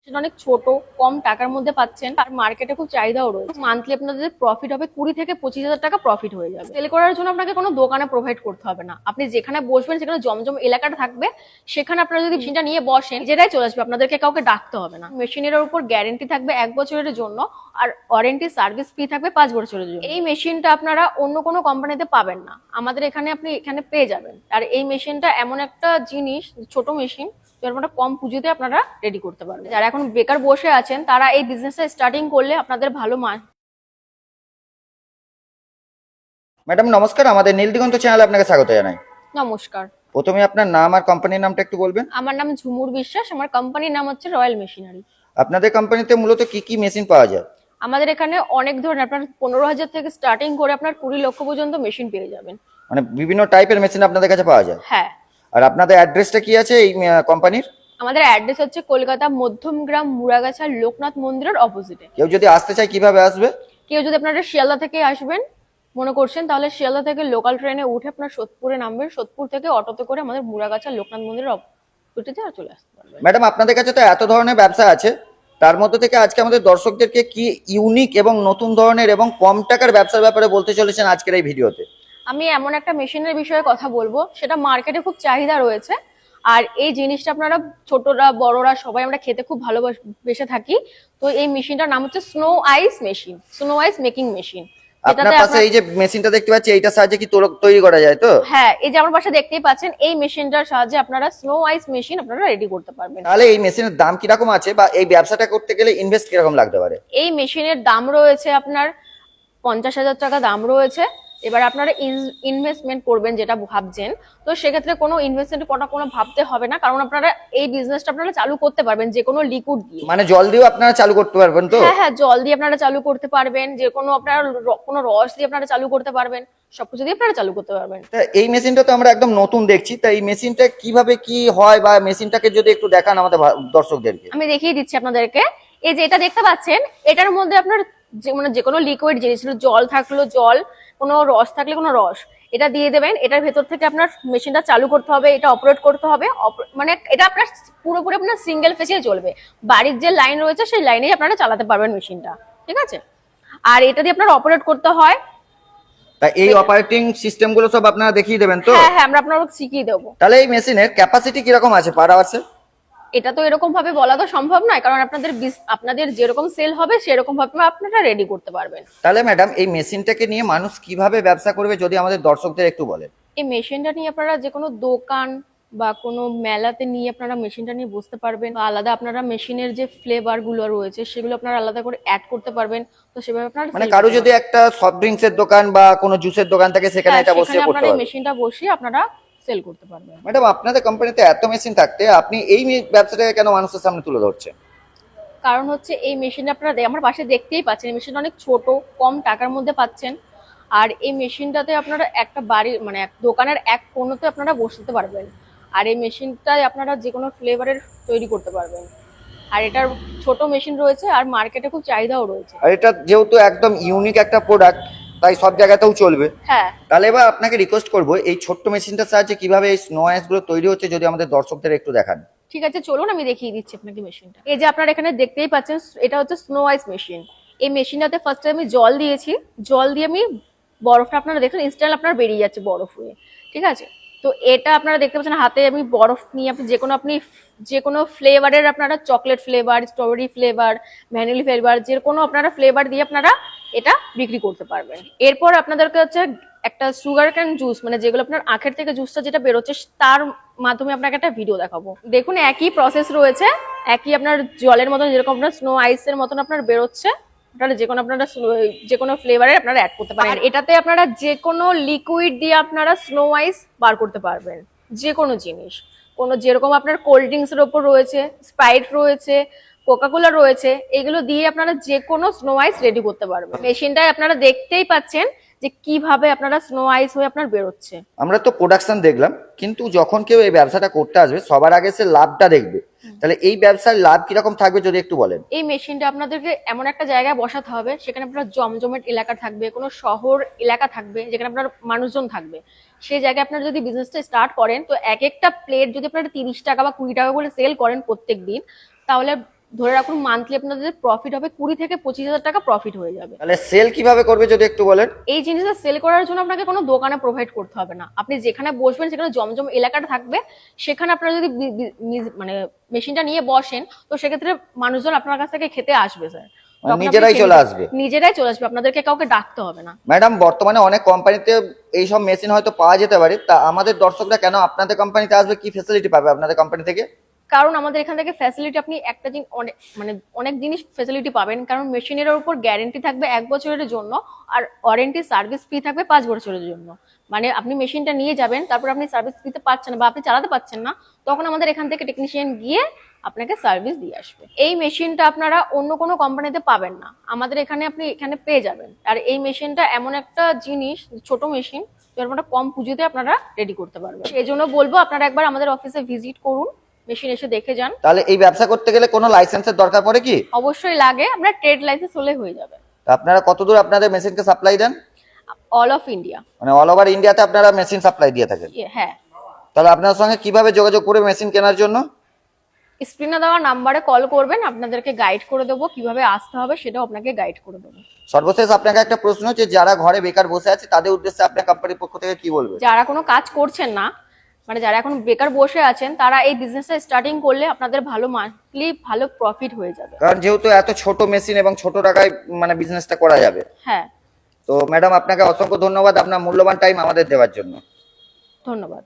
সেটা অনেক ছোট, কম টাকার মধ্যে পাচ্ছেন আর মার্কেটে খুব চাহিদাও রয়েছে। মান্থলি আপনাদের প্রফিট হবে 20 থেকে 25 হাজার টাকা প্রফিট হয়ে যাবে। সেল করার জন্য আপনাকে কোনো দোকানে প্রোভাইড করতে হবে না, আপনি যেখানে বসবেন সেখানে জমজম এলাকাটা থাকবে, সেখানে আপনারা যদি মেশিনটা নিয়ে বসেন যেটাই চলে আসবে, আপনাদেরকে কাউকে ডাকতে হবে না। মেশিনের উপর গ্যারেন্টি থাকবে 1 বছরের জন্য, আর ওয়ারেন্টি সার্ভিস ফি থাকবে 5 বছরের জন্য। এই মেশিনটা আপনারা অন্য কোনো কোম্পানিতে পাবেন না, আমাদের এখানে আপনি এখানে পেয়ে যাবেন। আর এই মেশিনটা এমন একটা জিনিস, ছোট মেশিন, আপনারা কম পুঁজিতে আপনারা রেডি করতে পারবেন। যারা এখন বেকার বসে আছেন তারা এই বিজনেসটা স্টার্টিং করলে আপনাদের ভালো ম্যাডাম নমস্কার, আমাদের নীলদিগন্ত চ্যানেলে আপনাকে স্বাগত জানাই। নমস্কার। প্রথমে আপনার নাম আর কোম্পানির নামটা একটু বলবেন। আমার নাম ঝুমুর বিশ্বাস, আমার কোম্পানির নাম হচ্ছে রয়্যাল মেশিনারি। আপনাদের কোম্পানিতে মূলত কি কি মেশিন পাওয়া যায়? আমাদের এখানে অনেক ধরনের, আপনার 15,000 থেকে স্টার্টিং করে আপনার 20 লক্ষ পর্যন্ত মেশিন পেয়ে যাবেন। মানে বিভিন্ন টাইপের মেশিন আপনাদের কাছে পাওয়া যায়। হ্যাঁ। আর আপনাদের অ্যাড্রেসটা কি আছে এই কোম্পানির? আমাদের অ্যাড্রেস হচ্ছে কলকাতা মধ্যমগ্রাম মুড়াগাছা লোকনাথ মন্দিরের অপোজিটে। কেউ যদি আসতে চায় কিভাবে আসবে? কেউ যদি আপনারা শিয়ালদা থেকে আসবেন মনে করছেন, তাহলে শিয়ালদা থেকে লোকাল ট্রেনে উঠে আপনার সোদপুরে নামবেন, সোদপুর থেকে অটোতে করে আমাদের মুড়াগাছা লোকনাথ মন্দিরের অপোজিটে চলে আসতে পারবেন। ম্যাডাম আপনাদের কাছে তো এত ধরনের ব্যবসা আছে, তার মধ্যে থেকে আজকে আমাদের দর্শকদেরকে কি ইউনিক এবং নতুন ধরনের এবং কম টাকার ব্যবসার ব্যাপারে বলতে চলেছেন আজকের এই ভিডিওতে? আমি এমন একটা মেশিনের বিষয়ে কথা বলবো, সেটা মার্কেটে খুব চাহিদা রয়েছে। আর এই জিনিসটা আপনারা ছোটরা বড়রা সবাই আমরা খেতে খুব ভালোবেসে থাকি। তো এই মেশিনটার নাম হচ্ছে স্নো আইস মেশিন, স্নো আইস মেকিং মেশিন। আপনার পাশে এই যে মেশিনটা দেখতে পাচ্ছি, এইটার সাহায্যে কি তৈরি করা যায় তো? হ্যাঁ, এই যে আমার পাশে দেখতেই পাচ্ছেন, এই মেশিনটার সাহায্যে আপনারা স্নো আইস মেশিন আপনারা রেডি করতে পারবেন। তাহলে এই মেশিনের দাম কিরকম আছে বা এই ব্যবসাটা করতে গেলে ইনভেস্ট কিরকম লাগতে পারে? এই মেশিনের দাম রয়েছে আপনার 50,000 টাকা দাম রয়েছে। এবার আপনারা ইনভেস্টমেন্ট করবেন যেটা ভাবছেন, তো সেক্ষেত্রে কোনো ইনভেস্টমেন্ট করা কোনো ভাবতে হবে না, কারণ আপনারা এই বিজনেসটা আপনারা চালু করতে পারবেন যে কোনো লিকুইড দিয়ে। মানে জল দিয়েও আপনারা চালু করতে পারবেন তো? হ্যাঁ হ্যাঁ, জল দিয়ে আপনারা চালু করতে পারবেন, যে কোনো আপনারা কোনো রস দিয়ে আপনারা চালু করতে পারবেন, সবকিছু দিয়ে আপনারা চালু করতে পারবেন। তা এই মেশিনটা তো আমরা একদম নতুন দেখছি, তা এই মেশিনটা কিভাবে কি হয় বা মেশিনটাকে যদি একটু দেখান আমাদের দর্শকদেরকে। আমি দেখিয়ে দিচ্ছি আপনাদেরকে। এই যে এটা দেখতে পাচ্ছেন, এটার মধ্যে আপনার যে কোনো লিকুইড জিনিস, জল থাকলো জল, কোনো রস থাকলে কোনো রস, এটা দিয়ে দেবেন। এটার ভেতর থেকে আপনার মেশিনটা চালু করতে হবে, এটা অপারেট করতে হবে। মানে এটা আপনার পুরোপুরি আপনার সিঙ্গেল ফেসে চলবে, বাড়ির যে লাইন রয়েছে সেই লাইনেই আপনারা চালাতে পারবেন মেশিনটা, ঠিক আছে। আর এটা দিয়ে আপনার অপারেট করতে হয়। তা এই অপারেটিং সিস্টেম গুলো সব আপনারা দেখিয়ে দেবেন তো? হ্যাঁ হ্যাঁ, আমরা আপনাকে শিখিয়ে দেবো। তাহলে এই মেশিনের ক্যাপাসিটি কিরকম আছে পার আওয়ার্সে? এটা তো এরকম ভাবে বলা তো সম্ভব নয়, কারণ আপনাদের যেরকম সেল হবে সেরকম ভাবে আপনারা রেডি করতে পারবেন। তাহলে ম্যাডাম এই মেশিনটাকে নিয়ে মানুষ কিভাবে ব্যবসা করবে যদি আমাদের দর্শকদের একটু বলেন। এই মেশিনটা নিয়ে আপনারা যে কোনো দোকান বা কোনো মেলাতে নিয়ে আপনারা মেশিনটা নিয়ে বসতে পারবেন, বা আলাদা আপনারা মেশিনের যে ফ্লেভার গুলো রয়েছে সেগুলো আপনারা আলাদা করে অ্যাড করতে পারবেন। তো সেভাবে আপনারা মানে কারো যদি একটা সফট ড্রিঙ্কস এর দোকান বা কোনো জুসের দোকান থাকে সেখানে এটা বসিয়ে করতে আপনারা এই পারবে। মেশিনটা বসিয়ে আপনারা সেল করতে পারবেন। ম্যাডাম আপনাদের কোম্পানিতে এত মেশিন থাকতে আপনি এই ব্যবসাটাকে কেন মানুষের সামনে তুলে ধরছেন? কারণ হচ্ছে এই মেশিনটা আপনারা আমার পাশে দেখতেই পাচ্ছেন, এই মেশিনটা অনেক ছোট, কম টাকার মধ্যে পাচ্ছেন। আর এই মেশিনটাতে আপনারা একটা বাড়ির মানে এক দোকানের এক কোণাতে আপনারা বসতে পারবেন। আর এই মেশিনটায় আপনারা যে কোনো ফ্লেভারের তৈরি করতে পারবেন। আর এটার ছোট মেশিন রয়েছে আর মার্কেটে খুব চাহিদাও রয়েছে। আর এটা যেহেতু একদম ইউনিক একটা প্রোডাক্ট, তাই সব জায়গাতেও চলবে। হ্যাঁ। তাহলে এবার আপনাকে রিকোয়েস্ট করবো এই ছোট্ট মেশিনটার সাহায্যে কিভাবে এই স্নো আইস গুলো তৈরি হচ্ছে যদি আমাদের দর্শকদের একটু দেখান। ঠিক আছে, চলুন আমি দেখিয়ে দিচ্ছি আপনাকে মেশিনটা। এই যে আপনারা এখানে দেখতেই পাচ্ছেন, এটা হচ্ছে স্নো আইস মেশিন। এই মেশিনটাতে ফার্স্টে আমি জল দিয়েছি, জল দিয়ে আমি বরফটা আপনারা দেখুন ইনস্ট্যান্ট আপনার বেরিয়ে যাচ্ছে বরফ হয়ে, ঠিক আছে। তো এটা আপনারা দেখতে পাচ্ছেন হাতে আমি বরফ নিয়ে আপনি যে কোনো ফ্লেভারের আপনারা chocolate flavour, strawberry flavour, vanilla flavour, যে কোনো আপনারা ফ্লেভার দিয়ে আপনারা এটা বিক্রি করতে পারবেন। এরপর আপনাদেরকে হচ্ছে একটা সুগার ক্যান জুস, মানে যেগুলো আপনার আখের থেকে জুসটা যেটা বেরোচ্ছে তার মাধ্যমে আপনাকে একটা ভিডিও দেখাবো। দেখুন একই প্রসেস রয়েছে, একই আপনার জলের মতন যেরকম আপনার স্নো আইসের মতন আপনার বেরোচ্ছে, আপনারা যে কোনো ফ্লেভারের আপনারা অ্যাড করতে পারেন। আর এটাতে আপনারা যে কোনো লিকুইড দিয়ে আপনারা স্নো আইস বার করতে পারবেন, যে কোনো জিনিস, কোনো যেরকম আপনার কোল্ড ড্রিঙ্কস এর ওপর রয়েছে, স্প্রাইট রয়েছে, কোকাকোলা রয়েছে, এগুলো দিয়ে আপনারা যে কোনো স্নো আইস রেডি করতে পারবেন। মেশিনটায় আপনারা দেখতেই পাচ্ছেন যে কিভাবে আপনারা স্নো আইস হয়ে আপনার বেরোচ্ছে। আমরা তো প্রোডাকশন দেখলাম, কিন্তু যখন কেউ এই ব্যবসাটা করতে আসবে সবার আগে সে লাভটা দেখবে। তাহলে এই ব্যবসার লাভ কিরকম থাকবে যদি একটু বলেন। এই মেশিনটা আপনাদেরকে এমন একটা জায়গায় বসাতে হবে সেখানে আপনার জমজমেট এলাকা থাকবে, কোনো শহর এলাকা থাকবে যেখানে আপনার মানুষজন থাকবে। সেই জায়গায় আপনারা যদি বিজনেসটা স্টার্ট করেন, তো এক একটা প্লেট যদি আপনারা 30 টাকা বা 20 টাকা করে সেল করেন প্রত্যেক দিন, তাহলে ধরে রাখুন মান্থলি আপনাদের প্রফিট হবে 20 থেকে 25,000 টাকা প্রফিট হয়ে যাবে। তাহলে সেল কিভাবে করবে যদি একটু বলেন? এই জিনিসটা সেল করার জন্য আপনাকে কোনো দোকানে প্রোভাইড করতে হবে না, আপনি যেখানে বসবেন সেখানে জমজম এলাকাটা থাকবে, সেখানে আপনারা যদি মানে মেশিনটা নিয়ে বসেন তো সেক্ষেত্রে মানুষজন আপনার কাছ থেকে খেতে আসবে স্যার। তখন আপনি নিজেরাই চলে আসবে? নিজেরাই চলে আসবে, আপনাদেরকে কাউকে ডাকতে হবে না। ম্যাডাম, বর্তমানে অনেক কোম্পানিতে এই সব মেশিন হয়তো পাওয়া যেতে পারে, তা আমাদের দর্শকরা কেন আপনাদের কোম্পানিতে আসবে? কি ফ্যাসিলিটি পাবে আপনাদের কোম্পানি থেকে? কারণ আমাদের এখান থেকে ফ্যাসিলিটি আপনি একটা জিনিস অনেক জিনিস ফ্যাসিলিটি পাবেন, কারণ মেশিনের উপর গ্যারেন্টি থাকবে 1 বছরের জন্য, আর ওয়ারেন্টি সার্ভিস ফ্রি থাকবে 5 বছরের জন্য। মানে আপনি মেশিনটা নিয়ে যাবেন, তারপর আপনি সার্ভিস দিতে পারছেন না বা আপনি চালাতে পারছেন না, তখন আমাদের এখান থেকে টেকনিশিয়ান গিয়ে আপনাকে সার্ভিস দিয়ে আসবে। এই মেশিনটা আপনারা অন্য কোনো কোম্পানিতে পাবেন না, আমাদের এখানে আপনি এখানে পেয়ে যাবেন। আর এই মেশিনটা এমন একটা জিনিস, ছোট মেশিন, যার মানে কম পুঁজিতে আপনারা রেডি করতে পারবেন। সেই জন্য বলবো আপনারা একবার আমাদের অফিসে ভিজিট করুন, মেশিন এসে দেখে যান। তাহলে এই ব্যবসা করতে গেলে কোনো লাইসেন্সের দরকার পড়ে কি? অবশ্যই লাগে, আমরা ট্রেড লাইসেন্স হলে হয়ে যাবে। তা আপনারা কতদূর আপনাদের মেশিনকে সাপ্লাই দেন? All of India. মানে অল ওভার ইন্ডিয়াতে আপনারা মেশিন সাপ্লাই দিয়ে থাকেন? হ্যাঁ। তাহলে আপনার সঙ্গে কিভাবে যোগাযোগ করে মেশিন কেনার জন্য? স্ক্রিনে দেওয়া নাম্বারে কল করবেন, আপনাদেরকে গাইড করে দেবো, কিভাবে আসতে হবে সেটাও আপনাকে গাইড করে দেবো। সর্বশেষ আপনাকে একটা প্রশ্ন, যে যারা ঘরে বেকার বসে আছে তাদের উদ্দেশ্যে আপনার কোম্পানির পক্ষ থেকে কি বলবেন? যারা কোনো কাজ করছেন না, মানে যারা এখন বেকার বসে আছেন, তারা এই বিজনেসটা স্টার্টিং করলে আপনাদের ভালো মান্থলি ভালো প্রফিট হয়ে যাবে। কারণ যেহেতু এত ছোট মেশিন এবং ছোট টাকায় মানে বিজনেসটা করা যাবে। হ্যাঁ। তো ম্যাডাম, আপনাকে অসংখ্য ধন্যবাদ আপনার মূল্যবান টাইম আমাদের দেওয়ার জন্য। ধন্যবাদ।